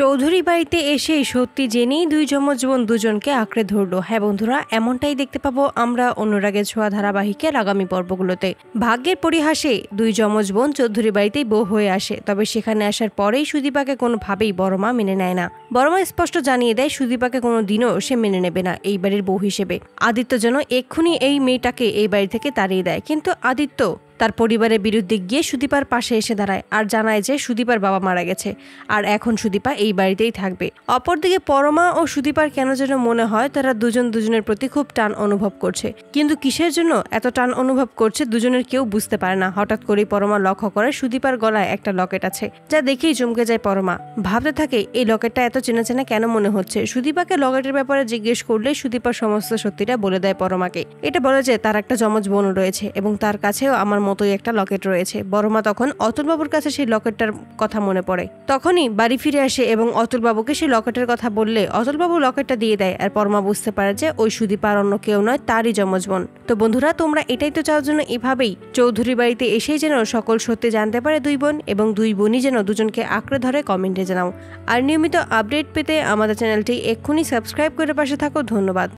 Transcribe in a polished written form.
চৌধুরী বাড়িতে এসেই সত্যি জেনেই দুই যমজ বোন দুজনকে আঁকড়ে ধরলো। হ্যাঁ বন্ধুরা, এমনটাই দেখতে পাবো আমরা অনুরাগের ছোঁয়া ধারাবাহিকের আগামী পর্বগুলোতে। ভাগ্যের পরিহাসে দুই যমজ বোন চৌধুরী বাড়িতেই বউ হয়ে আসে, তবে সেখানে আসার পরেই সুদীপাকে কোনোভাবেই বড় মা মেনে নেয় না। বড় মা স্পষ্ট জানিয়ে দেয় সুদীপাকে কোনো দিনও সে মেনে নেবে না এই বাড়ির বউ হিসেবে। আদিত্য যেন এক্ষুনি এই মেয়েটাকে এই বাড়ি থেকে তাড়িয়ে দেয়, কিন্তু আদিত্য তার পরিবারের বিরুদ্ধে গিয়ে সুদীপার পাশে এসে দাঁড়ায় আর জানায় যে সুদীপার বাবা মারা গেছে আর এখন সুদীপা এই বাড়িতেই থাকবে। অপরদিকে পরমা ও সুদীপার কেন যেন মনে হয় তারা দুজন দুজনের প্রতি খুব টান অনুভব করছে, কিন্তু কিসের জন্য এত টান অনুভব করছে দুজনের কেউ বুঝতে পারে না। হঠাৎ করেই পরমা লক্ষ্য করে সুদীপার গলায় একটা লকেট আছে, যা দেখেই চমকে যায় পরমা। ভাবতে থাকে এই লকেটটা এত চেনা চেনা কেন মনে হচ্ছে। সুদীপাকে লকেটের ব্যাপারে জিজ্ঞেস করলে সুদীপার সমস্ত সত্যিটা বলে দেয় পরমাকে। এটা বলে যে তার একটা যমজ বোন রয়েছে এবং তার কাছেও আমার মতোই একটা লকেট রয়েছে। বড়মা তখন অতুলবাবুর কাছে সেই লকেটটার কথা মনে পড়ে, তখনই বাড়ি ফিরে আসে এবং অতুলবাবুকে সেই লকেটের কথা বললে অতুলবাবু লকেটটা দিয়ে দেয় আর পরমা বুঝতে পারে যে ওই সুদীপা আর অন্য কেউ নয়, তারই যমজ বোন। তো বন্ধুরা, তোমরা এটাই তো চাও জন্য এভাবেই চৌধুরী বাড়িতে এসেই যেন সকল সত্যি জানতে পারে দুই বোন, এবং দুই বোনই যেন দুজনকে আঁকড়ে ধরে কমেন্টে জানাও। আর নিয়মিত আপডেট পেতে আমাদের চ্যানেলটি এক্ষুনি সাবস্ক্রাইব করে পাশে থাকো। ধন্যবাদ।